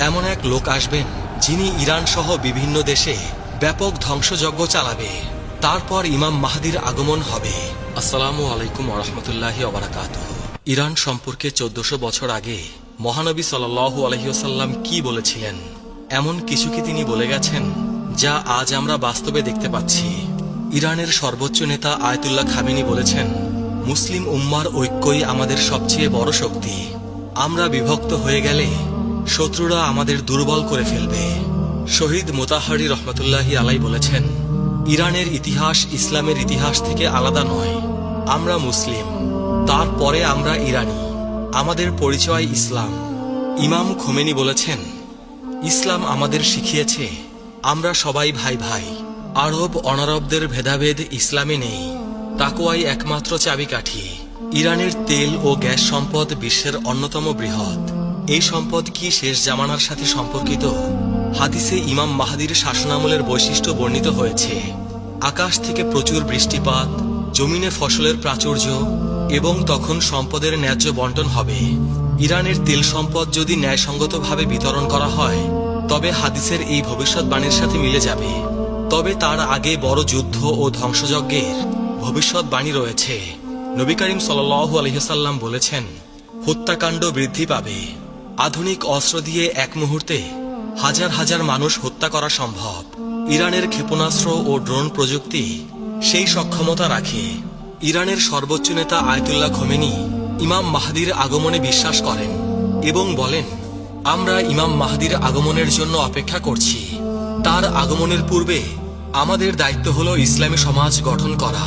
এমন এক লোক আসবেন যিনি ইরান সহ বিভিন্ন দেশে ব্যাপক ধ্বংসযজ্ঞ চালাবে। তারপর ইমাম মাহদির আগমন হবে। আসসালামু আলাইকুম ওয়া রাহমাতুল্লাহি ওয়া বারাকাতুহু। ইরান সম্পর্কে 1400 বছর আগে মহানবী সাল্লাল্লাহু আলাইহি ওয়াসাল্লাম কি বলেছিলেন, এমন কিছু কি তিনি বলে গেছেন যা আজ আমরা বাস্তবে দেখতে পাচ্ছি। ইরানের সর্বোচ্চ নেতা আয়াতুল্লাহ খামেনি বলেছেন, মুসলিম উম্মার ঐক্যই আমাদের সবচেয়ে বড় শক্তি। আমরা বিভক্ত হয়ে গেলে শত্রুরা আমাদের দুর্বল করে ফেলবে। শহীদ মোতাহারি রহমতুল্লাহি আলাই বলেছেন, ইরানের ইতিহাস ইসলামের ইতিহাস থেকে আলাদা নয়। আমরা মুসলিম, তারপরে আমরা ইরানি, আমাদের পরিচয় ইসলাম। ইমাম খোমেনি বলেছেন, ইসলাম আমাদের শিখিয়েছে আমরা সবাই ভাই ভাই। আরব অনারবদের ভেদাভেদ ইসলামে নেই, তাকওয়াই একমাত্র চাবিকাঠি। ইরানের তেল ও গ্যাস সম্পদ বিশ্বের অন্যতম বৃহৎ। এই সম্পদ কি শেষ জামানার সাথে সম্পর্কিত? হাদিসে ইমাম মাহদির শাসনামলের বৈশিষ্ট্য বর্ণিত হয়েছে। আকাশ থেকে প্রচুর বৃষ্টিপাত, জমিনে ফসলের প্রাচুর্য এবং তখন সম্পদের ন্যায্য বন্টন হবে। ইরানের তেল সম্পদ যদি ন্যায়সঙ্গতভাবে বিতরণ করা হয় তবে হাদিসের এই ভবিষ্যৎবাণীর সাথে মিলে যাবে। তবে তার আগে বড় যুদ্ধ ও ধ্বংসযজ্ঞের ভবিষ্যৎবাণী রয়েছে। নবী করিম সাল্লাল্লাহু আলাইহি ওয়াসাল্লাম বলেছেন, হত্যাকাণ্ড বৃদ্ধি পাবে। আধুনিক অস্ত্র দিয়ে এক মুহূর্তে হাজার হাজার মানুষ হত্যা করা সম্ভব। ইরানের ক্ষেপণাস্ত্র ও ড্রোন প্রযুক্তি সেই সক্ষমতা রাখে। ইরানের সর্বোচ্চ নেতা আয়াতুল্লাহ খোমেনি ইমাম মাহদির আগমনে বিশ্বাস করেন এবং বলেন, আমরা ইমাম মাহদির আগমনের জন্য অপেক্ষা করছি। তার আগমনের পূর্বে আমাদের দায়িত্ব হলো ইসলামী সমাজ গঠন করা।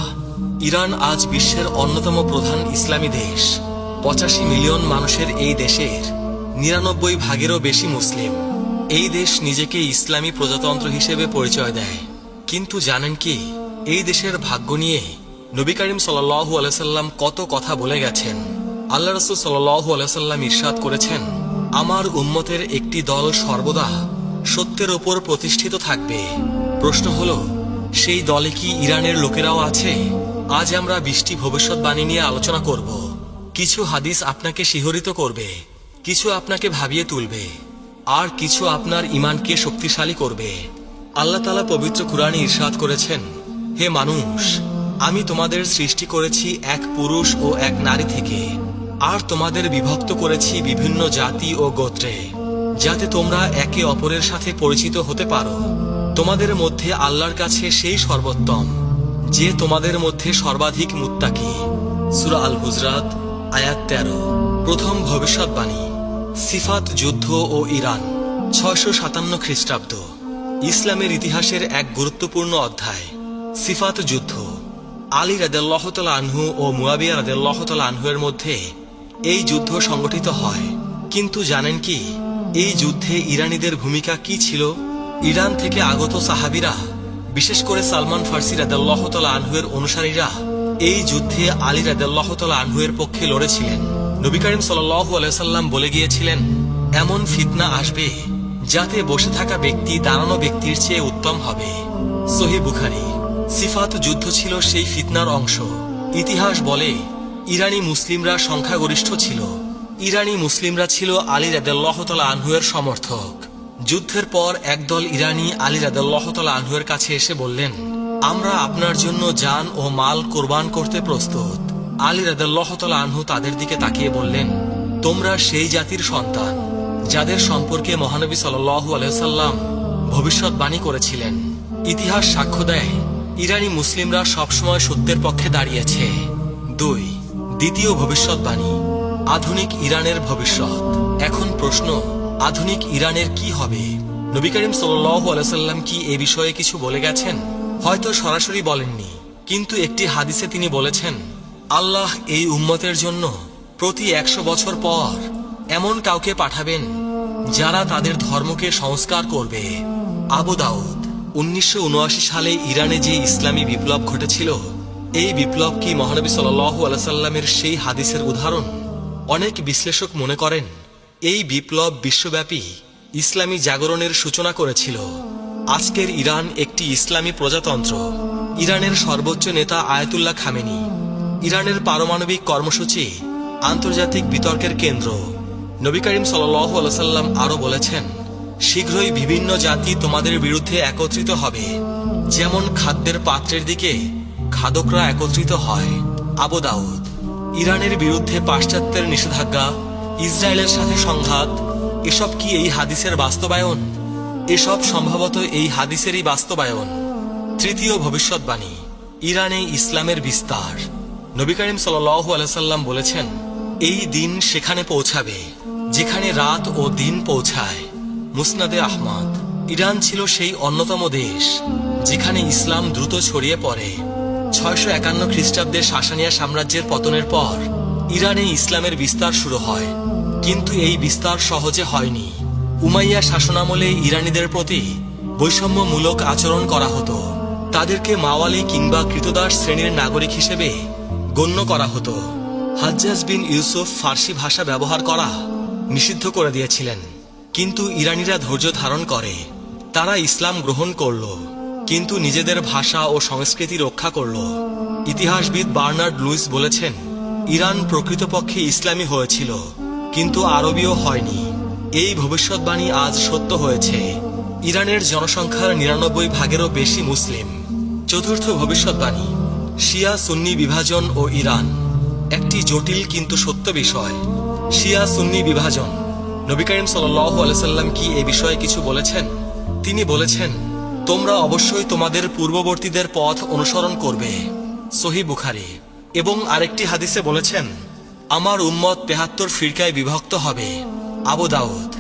ইরান আজ বিশ্বের অন্যতম প্রধান ইসলামী দেশ। 85 মিলিয়ন মানুষের এই দেশের 99 ভাগেরও বেশি মুসলিম। এই দেশ নিজেকে ইসলামী প্রজাতন্ত্র হিসেবে পরিচয় দেয়। কিন্তু জানেন কি, এই দেশের ভাগ্য নিয়ে নবী করিম সাল্লাল্লাহু আলাইহি সাল্লাম কত কথা বলে গেছেন। আল্লাহ রাসূল সাল্লাল্লাহু আলাইহি সাল্লাম ইরশাদ করেছেন, আমার উম্মতের একটি দল সর্বদা সত্যের ওপর প্রতিষ্ঠিত থাকবে। প্রশ্ন হলো, সেই দলে কি ইরানের লোকেরাও আছে? আজ আমরা 20টি ভবিষ্যৎবাণী নিয়ে আলোচনা করব। কিছু হাদিস আপনাকে শিহরিত করবে, কিছু আপনাকে ভাবিয়ে তুলবে, আর কিছু আপনার ঈমানকে শক্তিশালী করবে। আল্লাহ তাআলা পবিত্র কুরআনে ইরশাদ করেছেন, হে মানুষ, আমি তোমাদের সৃষ্টি করেছি এক পুরুষ ও এক নারী থেকে, আর তোমাদের বিভক্ত করেছি বিভিন্ন জাতি ও গোত্রে, যাতে তোমরা একে অপরের সাথে পরিচিত হতে পারো। তোমাদের মধ্যে আল্লাহর কাছে সেই সর্বোত্তম যে তোমাদের মধ্যে সর্বাধিক মুত্তাকি। সূরা আল হুজরাত আয়াত 13। প্রথম ভবিষ্যৎবাণী, সিফাত যুদ্ধ ও ইরান, 657 খ্রিস্টাব্দ। ইসলামের ইতিহাসের এক গুরুত্বপূর্ণ অধ্যায়, সিফাত যুদ্ধ। আলী রাদিয়াল্লাহু তাআলা আনহু ও মুয়াবিয়া রাদিয়াল্লাহু তাআলা আনহুর মধ্যে এই যুদ্ধ সংগঠিত হয়। কিন্তু জানেন কি, এই যুদ্ধে ইরানীদের ভূমিকা কি ছিল? ইরান থেকে আগত সাহাবীরা, বিশেষ করে সালমান ফার্সি রাদিয়াল্লাহু তাআলা আনহুর অনুসারীরা এই যুদ্ধে আলী রাদিয়াল্লাহু তাআলা আনহুর পক্ষে লড়েছিলেন। নবী করিম সাল্লাল্লাহু আলাইহি সাল্লাম বলে গিয়েছিলেন, এমন ফিতনা আসবে যাতে বসে থাকা ব্যক্তি দাঁড়ানো ব্যক্তির চেয়ে উত্তম হবে। সহিহ বুখারী। সিফাত যুদ্ধ ছিল সেই ফিতনার অংশ। ইতিহাস বলে, ইরানি মুসলিমরা সংখ্যাগরিষ্ঠ ছিল। ইরানি মুসলিমরা ছিল আলী রাদিয়াল্লাহু তাআলা আনহুর সমর্থক। যুদ্ধের পর একদল ইরানি আলী রাদিয়াল্লাহু তাআলা আনহুর কাছে এসে বললেন, আমরা আপনার জন্য জান ও মাল কোরবান করতে প্রস্তুত। আলী রাদিয়াল্লাহু তাআলা আনহু তাদের দিকে তাকিয়ে বললেন, তোমরা সেই জাতির সন্তান যাদের সম্পর্কে মহানবী সাল্লাল্লাহু আলাইহি ওয়াসাল্লাম ভবিষ্যৎবাণী করেছিলেন। ইতিহাস সাক্ষ্য দেয়, ইরানি মুসলিমরা সবসময় সত্যের পক্ষে দাঁড়িয়েছে। 2. দ্বিতীয় ভবিষ্যৎবাণী, আধুনিক ইরানের ভবিষ্যৎ। এখন প্রশ্ন, আধুনিক ইরানের কি হবে? নবী করিম সাল্লাল্লাহু আলাইহি ওয়াসাল্লাম কি এ বিষয়ে কিছু বলে গেছেন? হয়তো সরাসরি বলেননি, কিন্তু একটি হাদিসে তিনি বলেছেন, আল্লাহ এই উম্মতের জন্য প্রতি 100 বছর পর এমন কাউকে পাঠাবেন যারা তাদের ধর্মকে সংস্কার করবে। আবু দাউদ। 1979 সালে ইরানে যে ইসলামী বিপ্লব ঘটেছিল, এই বিপ্লব কি মহানবী সাল্লাল্লাহু আলাইহি সাল্লামের সেই হাদিসের উদাহরণ? অনেক বিশ্লেষক মনে করেন, এই বিপ্লব বিশ্বব্যাপী ইসলামী জাগরণের সূচনা করেছিল। আজকের ইরান একটি ইসলামী প্রজাতন্ত্র। ইরানের সর্বোচ্চ নেতা আয়াতুল্লাহ খামেনি। ইরানের পারমাণবিক কর্মসূচি আন্তর্জাতিক বিতর্কের কেন্দ্র। নবী করিম সাল্লাল্লাহু আলাইহি সাল্লাম আরো বলেছেন, শীঘ্রই বিভিন্ন জাতি তোমাদের বিরুদ্ধে একত্রিত হবে, যেমন খাদ্যের পাত্রের দিকে খাদকরা একত্রিত হয়। আবু দাউদ। ইরানের বিরুদ্ধে পাশ্চাত্যের নিষেধাজ্ঞা, ইসরায়েলের সাথে সংঘাত, এসব কি এই হাদিসের বাস্তবায়ন? এসব সম্ভবত এই হাদিসেরই বাস্তবায়ন। তৃতীয় ভবিষ্যৎবাণী, ইরানে ইসলামের বিস্তার। নবী করিম সাল্লাল্লাহু আলাইহি সাল্লাম বলেছেন, এই দিন সেখানে পৌঁছাবে যেখানে রাত ও দিন পৌঁছায়। মুসনাদে আহমদ। ইরান ছিল সেই অন্যতম দেশ যেখানে ইসলাম দ্রুত ছড়িয়ে পড়ে। 651 খ্রিস্টাব্দে সাসানিয়া সাম্রাজ্যের পতনের পর ইরানে ইসলামের বিস্তার শুরু হয়, কিন্তু এই বিস্তার সহজে হয়নি। উমাইয়া শাসনামলে ইরানিদের প্রতি বৈষম্যমূলক আচরণ করা হতো। তাদেরকে মাওয়ালি কিংবা কৃতদাস শ্রেণীর নাগরিক হিসেবে গণ্য করা হতো। হাজ্জাজ বিন ইউসুফ ফার্সি ভাষা ব্যবহার করা নিষিদ্ধ করে দিয়েছিলেন, কিন্তু ইরানিরা ধৈর্য ধারণ করে। তারা ইসলাম গ্রহণ করল, কিন্তু নিজেদের ভাষা ও সংস্কৃতি রক্ষা করল। ইতিহাসবিদ বার্নার্ড লুইস বলেছেন, ইরান প্রকৃতপক্ষে ইসলামী হয়েছিল, কিন্তু আরবীয় হয়নি। এই ভবিষ্যৎবাণী আজ সত্য হয়েছে। ইরানের জনসংখ্যার 99 ভাগেরও বেশি মুসলিম। চতুর্থ ভবিষ্যৎবাণী, শিয়া সুন্নি বিভাজন ও ইরান। একটি জটিল কিন্তু সত্য বিষয়। শিয়া সুন্নি বিভাজন। নবী করিম সাল্লাল্লাহু আলাইহি সাল্লাম কি এ বিষয়ে কিছু বলেছেন? তিনি বলেছেন, তোমরা অবশ্যই তোমাদের পূর্ববর্তীদের পথ অনুসরণ করবে। সহিহ বুখারী। এবং আরেকটি হাদিসে বলেছেন, আমার উম্মত 73 ফিরকায় বিভক্ত হবে। আবু দাউদ।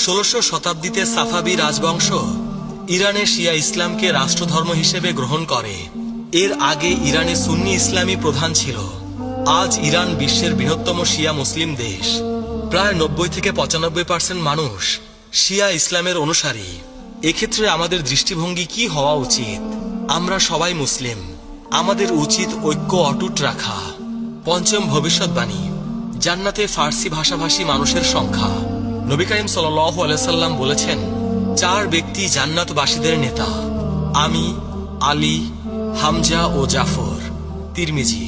16শো শতাব্দীতে সাফাবি রাজবংশ ইরানে শিয়া ইসলামকে রাষ্ট্রধর্ম হিসেবে গ্রহণ করে। এর আগে ইরানে সুন্নি ইসলামী প্রধান ছিল। আজ ইরান বিশ্বের বৃহত্তম শিয়া মুসলিম দেশ। প্রায় 90 থেকে 95% মানুষ শিয়া ইসলামের অনুসারী। এক্ষেত্রে আমাদের দৃষ্টিভঙ্গি কি হওয়া উচিত? আমরা সবাই মুসলিম, আমাদের উচিত ঐক্য অটুট রাখা। পঞ্চম ভবিষ্যৎবাণী, জান্নাতে ফার্সি ভাষাভাষী মানুষের সংখ্যা। নবী করিম সাল্লাল্লাহু আলাইহি সাল্লাম বলেছেন, 4 ব্যক্তি জান্নাতবাসীদের নেতা, আমি, আলী, হামজা ও জাফর। তিরমিজি।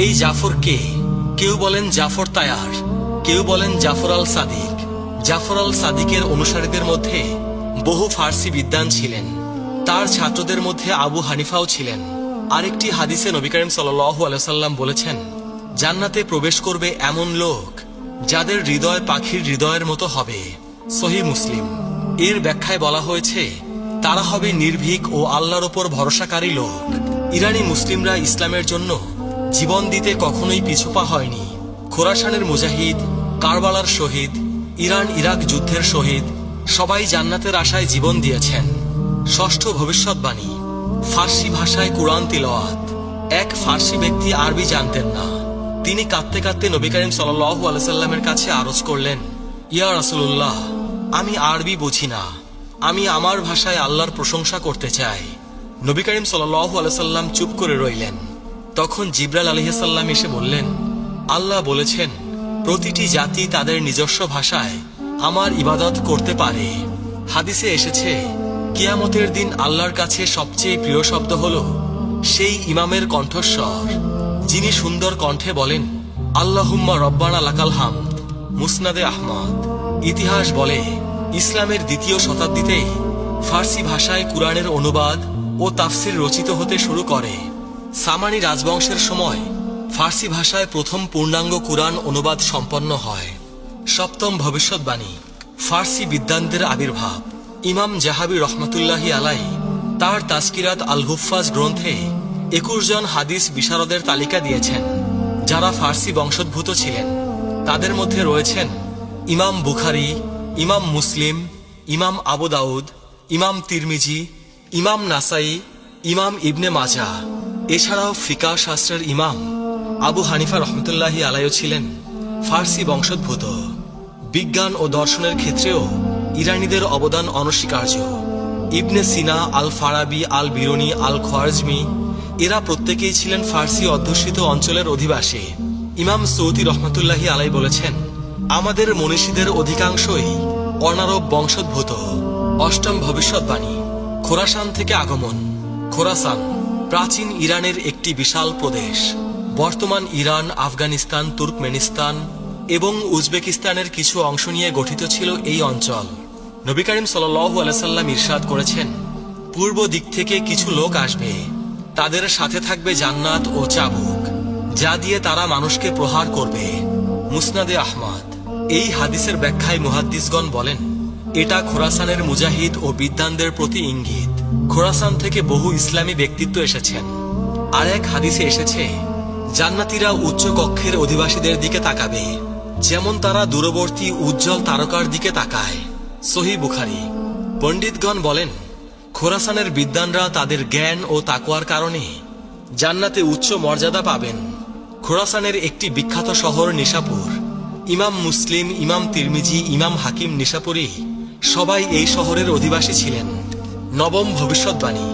এই জাফর কে? কেউ বলেন জাফর তায়ার, কেউ বলেন জাফর আল সাদিক। জাফর আল সাদিকের অনুসারীদের মধ্যে বহু ফার্সি বিদ্বান ছিলেন। তার ছাত্রদের মধ্যে আবু হানিফাও ছিলেন। আরেকটি হাদিসে নবী করিম সাল্লাল্লাহু আলাইহি সাল্লাম বলেছেন, জান্নাতে প্রবেশ করবে এমন লোক যাদের হৃদয় পাখির হৃদয়ের মতো হবে। সহিহ মুসলিম। এর ব্যাখ্যায় বলা হয়েছে, তারা হবে নির্ভীক ও আল্লাহর ওপর ভরসাকারী লোক। ইরানি মুসলিমরা ইসলামের জন্য জীবন দিতে কখনোই পিছুপা হয়নি। খোরাসানের মুজাহিদ, কারবালার শহীদ, ইরান ইরাক যুদ্ধের শহীদ সবাই জান্নাতের আশায় জীবন দিয়েছেন। ষষ্ঠ ভবিষ্যৎবাণী, ফার্সি ভাষায় কুরআন তিলাওয়াত। এক ফার্সি ব্যক্তি আরবি জানতেন না। তিনি কাঁদতে কাঁদতে নবী করিম সাল্লাল্লাহু আলাইহি সাল্লামের কাছে আরজ করলেন, ইয়া রাসূলুল্লাহ, আমি আরবি বুঝি না, আমি আমার ভাষায় আল্লাহর প্রশংসা করতে চাই। নবী করিম সাল্লাল্লাহু আলাইহি সাল্লাম চুপ করে রইলেন। তখন জিবরাইল আলাইহিস সালাম এসে বললেন, আল্লাহ বলেছেন, প্রতিটি জাতি তাদের নিজস্ব ভাষায় আমার ইবাদত করতে পারে। হাদিসে এসেছে, কিয়ামতের দিন আল্লাহর কাছে সবচেয়ে প্রিয় শব্দ হলো সেই ইমামের কণ্ঠস্বর যিনি সুন্দর কণ্ঠে বলেন, আল্লাহুম্মা রব্বানা লাকাল হামদ। মুসনাদে আহমদ। ইতিহাস বলে, ইসলামের 2য় শতাব্দীতেই ফার্সি ভাষায় কুরআনের অনুবাদ ও তাফসির রচিত হতে শুরু করে। সামানি রাজবংশের সময় ফার্সি ভাষায় প্রথম পূর্ণাঙ্গ কুরআন অনুবাদ সম্পন্ন হয়। সপ্তম ভবিষ্যৎবাণী, ফার্সি বিদ্বানদের আবির্ভাব। ইমাম জাহাবি রহমতুল্লাহি আলাইহি তার তাজকিরাত আল হুফাজ গ্রন্থে 21 জন হাদিস বিশারদের তালিকা দিয়েছেন যারা ফার্সি বংশোদ্ভূত ছিলেন। তাদের মধ্যে রয়েছেন ইমাম বুখারী, ইমাম মুসলিম, ইমাম আবু দাউদ, ইমাম তিরমিজি, ইমাম নাসাই, ইমাম ইবনে মাজাহ। এছাড়াও ফিকাহ শাস্ত্রের ইমাম আবু হানিফা রহমতুল্লাহি আলাইহি ছিলেন ফার্সি বংশোদ্ভূত। বিজ্ঞান ও দর্শনের ক্ষেত্রেও ইরানিদের অবদান অনস্বীকার্য। ইবনে সিনা, আল ফারাবি, আল বিরুনি, আল খোয়ারিজমি এরা প্রত্যেকেই ছিলেন ফার্সি অধ্যুষিত অঞ্চলের অধিবাসী। ইমাম সৌদি রহমতুল্লাহি আলাইহি বলেছেন, আমাদের মনীষীদের অধিকাংশই অনারব বংশোদ্ভূত। অষ্টম ভবিষ্যৎবাণী, খোরাসান থেকে আগমন। খোরাসান প্রাচীন ইরানের একটি বিশাল প্রদেশ। বর্তমান ইরান, আফগানিস্তান, তুর্কমেনিস্তান এবং উজবেকিস্তানের কিছু অংশ নিয়ে গঠিত ছিল এই অঞ্চল। নবী করিম সাল্লাল্লাহু আলাইহি সাল্লাম ইরশাদ করেছেন, পূর্ব দিক থেকে কিছু লোক আসবে, তাদের সাথে থাকবে জান্নাত ও চাবুক, যা দিয়ে তারা মানুষকে প্রহার করবে। মুসনাদে আহমদ। এই হাদিসের ব্যাখ্যায় মুহাদ্দিসগণ বলেন, এটা খোরাসানের মুজাহিদ ও বিদ্বানদের প্রতি ইঙ্গিত। খোরাসান থেকে বহু ইসলামী ব্যক্তিত্ব এসেছেন। আর এক হাদিসে এসেছে, জান্নাতীরা উচ্চ কক্ষের অধিবাসীদের দিকে তাকাবে, যেমন তারা দূরবর্তী উজ্জ্বল তারকার দিকে তাকায়। সহিহ বুখারী। পণ্ডিতগণ বলেন, খোরাসানের বিদ্বানরা তাদের জ্ঞান ও তাকওয়ার কারণে জান্নাতে উচ্চ মর্যাদা পাবেন। খোরাসানের একটি বিখ্যাত শহর নিশাপুর। ইমাম মুসলিম, ইমাম তিরমিজি, ইমাম হাকিম নিশাপুরি সবাই এই শহরের অধিবাসী ছিলেন। নবম ভবিষ্যৎবাণী।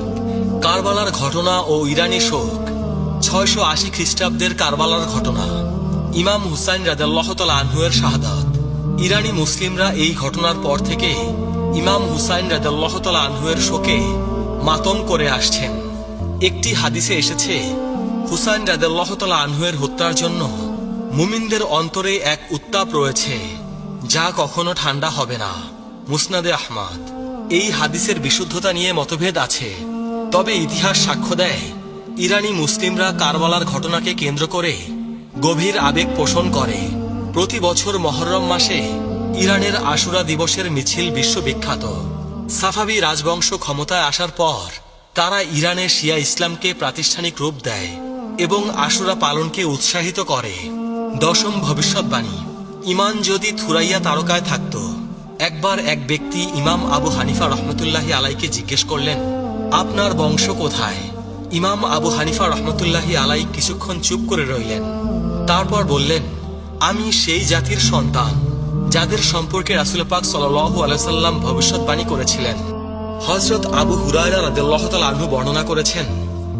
কারবালার ঘটনা ও ইরানি শোক। 680 খ্রিস্টাব্দের কারবালার ঘটনা। ইমাম হুসাইন রাদিয়াল্লাহু তাআলা আনহু এর শাহাদাত। ইরানি মুসলিমরা এই ঘটনার পর থেকে ইমাম হুসাইন রাদিয়াল্লাহু তাআলা আনহু এর শোকে মাতম করে আসছেন। একটি হাদিসে এসেছে, হুসাইন রাদিয়াল্লাহু তাআলা আনহু এর হত্যার জন্য মুমিনদের অন্তরে এক উত্তাপ রয়েছে, যা কখনো ঠান্ডা হবে না। মুসনাদে আহমদ। এই হাদিসের বিশুদ্ধতা নিয়ে মতভেদ আছে, তবে ইতিহাস সাক্ষ্য দেয় ইরানি মুসলিমরা কারবালার ঘটনাকে কেন্দ্র করে গভীর আবেগ পোষণ করে। প্রতি বছর মহররম মাসে ইরানের আশুরা দিবসের মিছিল বিশ্ববিখ্যাত। সাফাবি রাজবংশ ক্ষমতায় আসার পর তারা ইরানের শিয়া ইসলামকে প্রাতিষ্ঠানিক রূপ দেয় এবং আশুরা পালনকে উৎসাহিত করে। দশম ভবিষ্যৎবাণী। ইমান যদি থুরাইয়া তারকায় থাকত। একবার এক ব্যক্তি ইমাম আবু হানিফা রহমতুল্লাহি আলাইকে জিজ্ঞেস করলেন, আপনার বংশ কোথায়? ইমাম আবু হানিফা রহমতুল্লাহি আলাই কিছুক্ষণ চুপ করে রইলেন। তারপর বললেন, আমি সেই জাতির সন্তান যাদের সম্পর্কে রাসূল পাক সাল্লাল্লাহু আলাইহি সাল্লাম ভবিষ্যৎবাণী করেছিলেন। হযরত আবু হুরায়রা রাদিয়াল্লাহু তাআলা আনহু বর্ণনা করেছেন,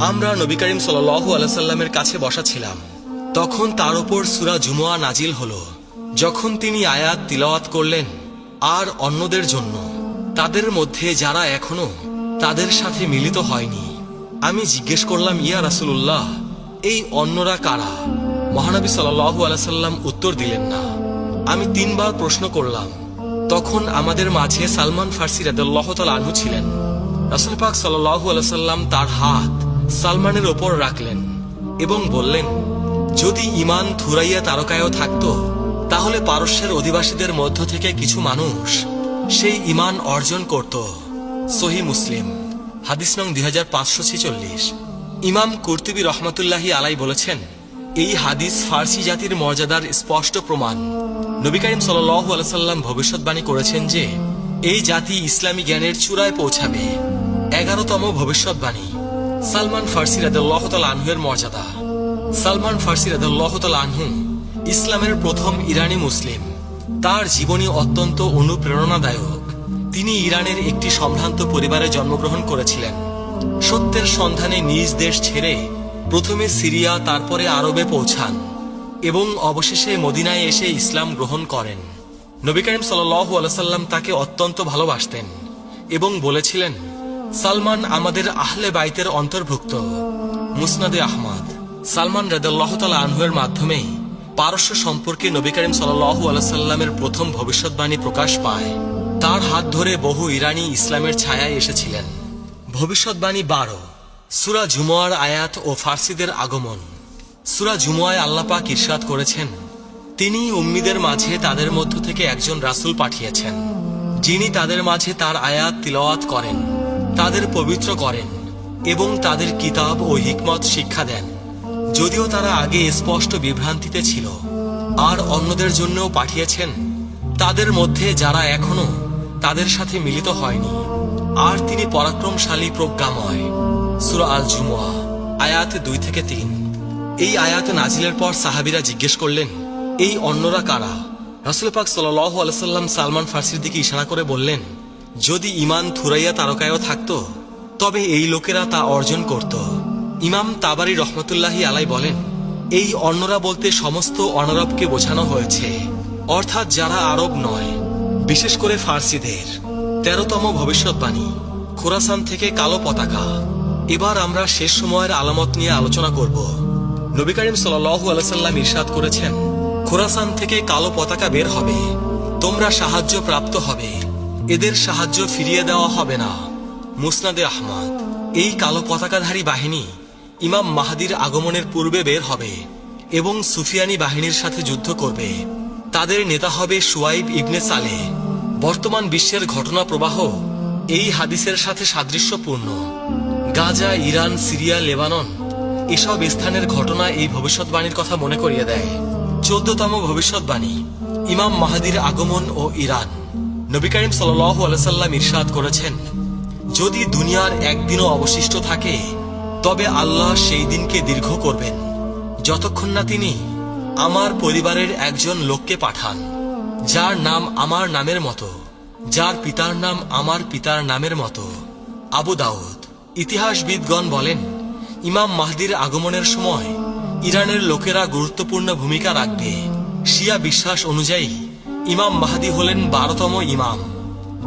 আমরা নবী করিম সাল্লাল্লাহু আলাইহি সাল্লামের কাছে বসা ছিলাম। তখন তার উপর সূরা জুমুয়া নাজিল হলো। যখন তিনি আয়াত তিলাওয়াত করলেন, আর অন্যদের জন্য, তাদের মধ্যে যারা এখনো তাদের সাথে মিলিত হয়নি। আমি জিজ্ঞেস করলাম, ইয়া রাসূলুল্লাহ, এই অন্যরা কারা? মহানবী সাল্লাল্লাহু আলাইহি সাল্লাম উত্তর দিলেন না। আমি 3 বার প্রশ্ন করলাম। তখন আমাদের মাঝে সালমান ফার্সি রাদিয়াল্লাহু তাআলা আনহু ছিলেন। রাসূল পাক সাল্লাল্লাহু আলাইহি সাল্লাম তার হাত সালমানের ওপর রাখলেন এবং বললেন, যদি ঈমান থুরাইয়া তারকায়ও থাকত, তাহলে পারস্যের অধিবাসীদের মধ্য থেকে কিছু মানুষ সেই ঈমান অর্জন করত। সহিহ মুসলিম। হাদিস নং 2546। ইমাম কুরতুবী রহমাতুল্লাহি আলাই বলেছেন, এই হাদিস ফার্সি জাতির মর্যাদার স্পষ্ট প্রমাণ। নবী করিম সাল্লাল্লাহু আলাইহি সাল্লাম ভবিষ্যৎবাণী করেছেন যে এই জাতি ইসলামী জ্ঞানের চূড়ায় পৌঁছাবে। 11তম ভবিষ্যৎবাণী। সালমান ফার্সি রাদিয়াল্লাহু তাআলা আনহু এর মর্যাদা। সালমান ফার্সি রাদিয়াল্লাহু তাআলা আনহু ইসলামের প্রথম ইরানি মুসলিম। তার জীবনী অত্যন্ত অনুপ্রেরণাদায়ক। তিনি ইরানের একটি সম্ভ্রান্ত পরিবারে জন্মগ্রহণ করেছিলেন। সত্যের সন্ধানে নিজ দেশ ছেড়ে প্রথমে সিরিয়া, তারপরে আরবে পৌঁছান এবং অবশেষে মদিনায় এসে ইসলাম গ্রহণ করেন। নবী করিম সাল্লাল্লাহু আলাইহি সাল্লাম তাকে অত্যন্ত ভালোবাসতেন এবং বলেছিলেন, সালমান আমাদের আহলে বাইতের অন্তর্ভুক্ত। মুসনাদে আহমদ। সালমান রাদিয়াল্লাহু তাআলা আনহু এর মাধ্যমে পারস্য সম্পর্কে নবী করিম সাল্লাল্লাহু আলাইহি সাল্লামের প্রথম ভবিষ্যৎবাণী প্রকাশ পায়। তার হাত ধরে বহু ইরানি ইসলামের ছায়ায় এসেছিলেন। ভবিষ্যৎবাণী 12। সূরা জুমুয়ার আয়াত ও ফার্সিদের আগমন। সূরা জুমুয়ায় আল্লাহ পাক ইরশাদ করেছেন, তিনি উম্মীদের মাঝে তাদের মধ্য থেকে একজন রাসূল পাঠিয়েছেন, যিনি তাদের মাঝে তার আয়াত তিলাওয়াত করেন, তাদের পবিত্র করেন এবং তাদের কিতাব ও হিকমত শিক্ষা দেন, যদিও তারা আগে স্পষ্ট বিভ্রান্তিতে ছিল। আর অন্যদের জন্যও পাঠিয়েছেন, তাদের মধ্যে যারা এখনো তাদের সাথে মিলিত হয়নি। আর তিনি পরাক্রমশালী, প্রজ্ঞাময়। সূরা আল জুমুয়া আয়াত 2 থেকে 3। এই আয়াত নাজিলের পর সাহাবীরা জিজ্ঞেস করলেন, এই অন্যরা কারা? রাসূল পাক সাল্লাল্লাহু আলাইহি সাল্লাম সালমান ফার্সির দিকে ইশারা করে বললেন, যদি ঈমান থুরাইয়া তারকায়ও থাকত, তবে এই লোকেরা তা অর্জন করত। ইমাম তাবারি রহমতুল্লাহি আলাই বলেন, এই অন্যরা বলতে সমস্ত অনারবকে বোঝানো হয়েছে, অর্থাৎ যারা আরব নয়, বিশেষ করে ফার্সিদের। 13তম ভবিষ্যৎবাণী। খোরাসান থেকে কালো পতাকা। এবার আমরা শেষ সময়ের আলামত নিয়ে আলোচনা করব। নবী করিম সাল্লাল্লাহু আলাইহি সাল্লাম ইরশাদ করেছেন, খোরাসান থেকে কালো পতাকা বের হবে, তোমরা সাহায্য প্রাপ্ত হবে, এদের সাহায্য ফিরিয়ে দেওয়া হবে না। মুসনাদে আহমদ। এই কালো পতাকাধারী বাহিনী ইমাম মাহদির আগমনের পূর্বে বের হবে এবং সুফিয়ানি বাহিনীর সাথে যুদ্ধ করবে। তাদের নেতা হবে শুয়াইব ইবনে সালেহ। বর্তমান বিশ্বের ঘটনা প্রবাহ এই হাদিসের সাথে সাদৃশ্যপূর্ণ। গাজা, ইরান, সিরিয়া, লেবানন এসব স্থানের ঘটনা এই ভবিষ্যৎবাণীর কথা মনে করিয়ে দেয়। 14তম ভবিষ্যৎবাণী, ইমাম মাহদির আগমন ও ইরান। নবী করিম সাল্লাল্লাহু আলাইহি সাল্লাম ইরশাদ করেছেন, যদি দুনিয়ার একদিনও অবশিষ্ট থাকে তবে আল্লাহ সেই দিনকে দীর্ঘ করবেন যতক্ষণ না তিনি আমার পরিবারের একজন লোককে পাঠান, যার নাম আমার নামের মতো, যার পিতার নাম আমার পিতার নামের মতো। আবু দাউদ। ইতিহাসবিদগণ বলেন, ইমাম মাহদির আগমনের সময় ইরানের লোকেরা গুরুত্বপূর্ণ ভূমিকা রাখবে। শিয়া বিশ্বাস অনুযায়ী ইমাম মাহদি হলেন 12তম ইমাম,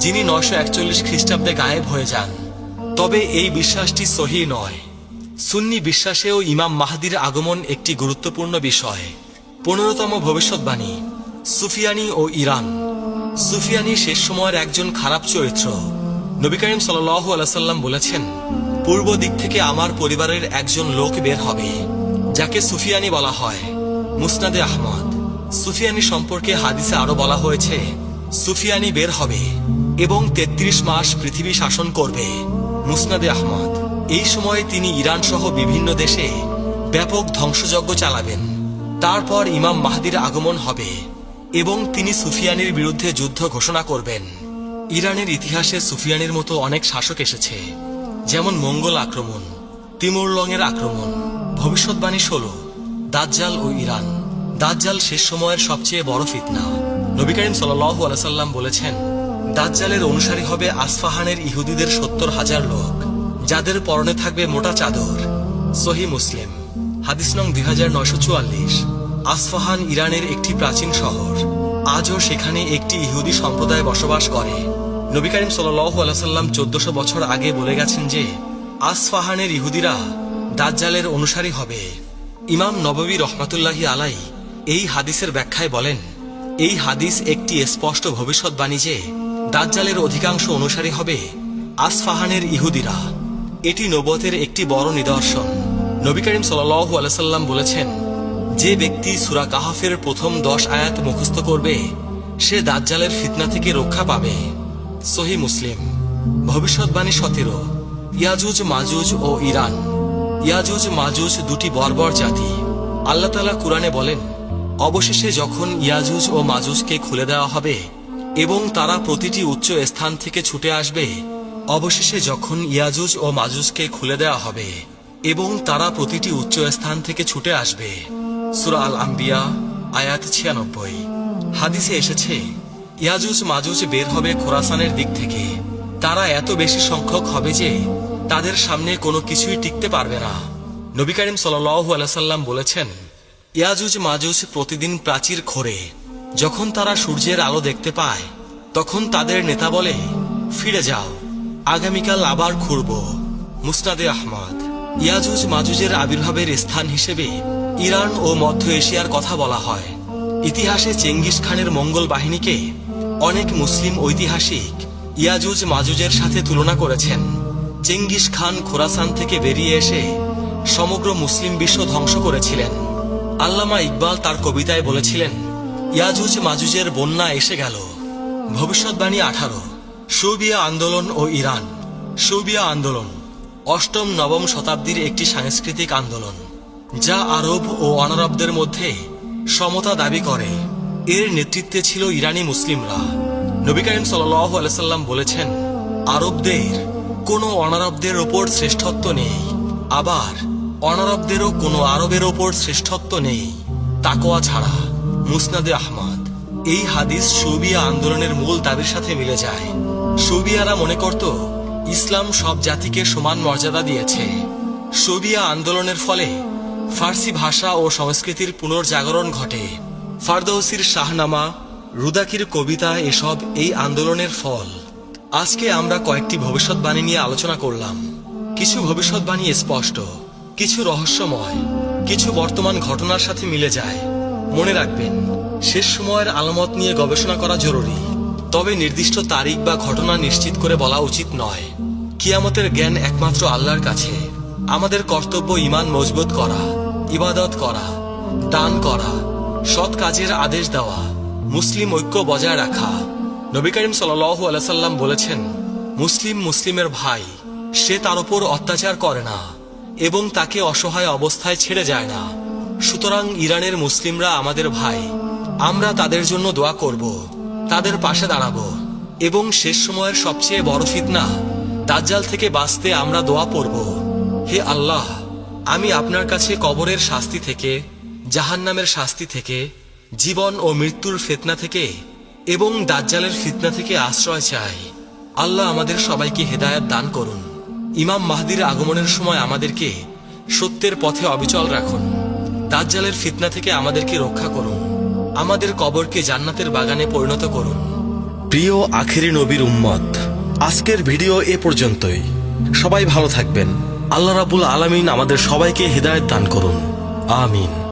যিনি 941 খ্রিস্টাব্দে গায়েব হয়ে যান। তবে এই বিশ্বাসটি সহিহ নয়। সুন্নি বিশ্বাসেও ইমাম মাহদির আগমন একটি গুরুত্বপূর্ণ বিষয়। 15তম ভবিষ্যৎবাণী, সুফিয়ানি ও ইরান। সুফিয়ানি শেষ সময়ের একজন খারাপ চরিত্র। নবী করিম সাল্লাল্লাহু আলাইহি সাল্লাম বলেছেন, পূর্ব দিক থেকে আমার পরিবারের একজন লোক বের হবে, যাকে সুফিয়ানি বলা হয়। মুসনাদে আহমদ। সুফিয়ানি সম্পর্কে হাদিসে আরো বলা হয়েছে, সুফিয়ানি বের হবে এবং 33 মাস পৃথিবী শাসন করবে। মুসনাদে আহমদ। এই সময়ে তিনি ইরান সহ বিভিন্ন দেশে ব্যাপক ধ্বংসযজ্ঞ চালাবেন। তারপর ইমাম মাহদির আগমন হবে এবং তিনি সুফিয়ানির বিরুদ্ধে যুদ্ধ ঘোষণা করবেন। ইরানের ইতিহাসে সুফিয়ানির মতো অনেক শাসক এসেছে, যেমন মঙ্গল আক্রমণ, তিমুরলংয়ের আক্রমণ। ভবিষ্যৎবাণী 16, দাজ্জাল ও ইরান। দাজ্জাল শেষ সময়ের সবচেয়ে বড় ফিতনা। নবী করিম সাল্লাল্লাহু আলাইহি সাল্লাম বলেছেন, দাজ্জালের অনুসারী হবে আসফাহানের ইহুদিদের 70,000 লোক, যাদের পরনে থাকবে মোটা চাদর। সহিহ মুসলিম। হাদিস নং 2944। আসফাহান ইরানের একটি প্রাচীন শহর। আজও সেখানে একটি ইহুদি সম্প্রদায় বসবাস করে। নবী করিম সাল্লাল্লাহু আলাইহি সাল্লাম 1400 বছর আগে বলে গেছেন যে আসফাহানের ইহুদিরা দাজ্জালের অনুসারী হবে। ইমাম নববী রহমাতুল্লাহি আলাইহি এই হাদিসের ব্যাখ্যায় বলেন, এই হাদিস একটি স্পষ্ট ভবিষ্যৎবাণী যে দাজ্জালের অধিকাংশ অনুসারী হবে আসফাহানের ইহুদিরা। এটি নবুয়তের একটি বড় নিদর্শন। নবী করিম সাল্লাল্লাহু আলাইহি সাল্লাম বলেছেন, যে ব্যক্তি সূরা কাহফের প্রথম 10 আয়াত মুখস্থ করবে সে দাজ্জালের ফিতনা থেকে রক্ষা পাবে। সহিহ মুসলিম। ভবিষ্যৎবাণী 17, ইয়াজুজ মাজুজ ও ইরান। ইয়াজুজ মাজুজ দুটি বর্বর জাতি। আল্লাহ তাআলা কুরআনে বলেন, অবশেষে যখন ইয়াজুজ ও মাজুজকে খুলে দেওয়া হবে এবং তারা প্রতিটি উচ্চ স্থান থেকে ছুটে আসবে। অবশেষে যখন ইয়াজুজ ও মাজুজকে খুলে দেওয়া হবে এবং তারা প্রতিটি উচ্চ স্থান থেকে ছুটে আসবে। সূরা আল আম্বিয়া আয়াত 96। হাদিসে এসেছে, ইয়াজুজ মাজুজ বের হবে খোরাসানের দিক থেকে। তারা এত বেশি সংখ্যক হবে যে তাদের সামনে কোনো কিছুই টিকতে পারবে না। নবী করিম সাল্লাল্লাহু আলাইহি সাল্লাম বলেছেন, ইয়াজুজ মাজুজ প্রতিদিন প্রাচীর খোঁড়ে। যখন তারা সূর্যের আলো দেখতে পায় তখন তাদের নেতা বলে, ফিরে যাও, আগামীকাল আবার খুঁড়ব। মুসনাদে আহমদ। ইয়াজুজ মাজুজের আবির্ভাবের স্থান হিসেবে ইরান ও মধ্য এশিয়ার কথা বলা হয়। ইতিহাসে চেঙ্গিস খানের মঙ্গল বাহিনীকে অনেক মুসলিম ঐতিহাসিক ইয়াজুজ মাজুজের সাথে তুলনা করেছেন। চেঙ্গিস খান খোরাসান থেকে বেরিয়ে এসে সমগ্র মুসলিম বিশ্ব ধ্বংস করেছিলেন। আল্লামা ইকবাল তার কবিতায় বলেছিলেন, ইয়াজুজ মাজুজের বন্যা এসে গেল। ভবিষ্যৎবাণী 18, শৌবিয়া আন্দোলন ও ইরান। শৌবিয়া আন্দোলন 8ম-9ম শতাব্দীর একটি সাংস্কৃতিক আন্দোলন, যা আরব ও অনারবদের মধ্যে সমতা দাবি করে। এর নেতৃত্বে ছিল ইরানি মুসলিমরা। নবী করিম সাল্লাল্লাহু আলাইহি সাল্লাম বলেছেন, আরবদের কোনো অনারবদের ওপর শ্রেষ্ঠত্ব নেই, আবার অনারবদেরও কোনো আরবের ওপর শ্রেষ্ঠত্ব নেই তাকওয়া ছাড়া। মুসনাদে আহমদ। এই হাদিস শৌবিয়া আন্দোলনের মূল দাবির সাথে মিলে যায়। শৌবিয়ারা মনে করত ইসলাম সব জাতিকে সমান মর্যাদা দিয়েছে। শৌবিয়া আন্দোলনের ফলে ফার্সি ভাষা ও সংস্কৃতির পুনর্জাগরণ ঘটে। ফারদৌসির শাহনামা, রুদাকির কবিতা এসব এই আন্দোলনের ফল। আজকে আমরা কয়েকটি ভবিষ্যৎবাণী নিয়ে আলোচনা করলাম। কিছু ভবিষ্যৎবাণী স্পষ্ট, কিছু রহস্যময়, কিছু বর্তমান ঘটনার সাথে মিলে যায়। মনে রাখবেন, শেষ সময়ের আলামত নিয়ে গবেষণা করা জরুরি। তবে নির্দিষ্ট তারিখ বা ঘটনা নিশ্চিত করে বলা উচিত নয়। কিয়ামতের জ্ঞান একমাত্র আল্লাহর কাছে। আমাদের কর্তব্য ঈমান মজবুত করা, ইবাদত করা, দান করা, সৎ কাজের আদেশ দেওয়া, মুসলিম ঐক্য বজায় রাখা। নবী করিম সাল্লাল্লাহু আলাইহি সাল্লাম বলেছেন, মুসলিম মুসলিমের ভাই, সে তার উপর অত্যাচার করে না এবং তাকে অসহায় অবস্থায় ছেড়ে যায় না। সুতরাং ইরানের মুসলিমরা আমাদের ভাই। আমরা তাদের জন্য দোয়া করব, তাদের পাশে দাঁড়াবো এবং শেষ সময়ের সবচেয়ে বড় ফিতনা দাজ্জাল থেকে বাঁচতে আমরা দোয়া পড়ব। হে আল্লাহ, আমি আপনার কাছে কবরের শাস্তি থেকে, জাহান্নামের শাস্তি থেকে, জীবন ও মৃত্যুর ফিতনা থেকে এবং দাজ্জালের ফিতনা থেকে আশ্রয় চাই। আল্লাহ আমাদের সবাইকে হেদায়েত দান করুন। ইমাম মাহদির আগমনের সময় আমাদেরকে সত্যের পথে অবিচল রাখুন। দাজ্জালের ফিতনা থেকে আমাদেরকে রক্ষা করুন। আমাদের কবরকে জান্নাতের বাগানে পরিণত করুন। প্রিয় আখেরি নবীর উম্মত, আজকের ভিডিও এ পর্যন্তই। সবাই ভালো থাকবেন। আল্লাহ রাব্বুল আলামিন আমাদের সবাইকে হেদায়েত দান করুন। আমিন।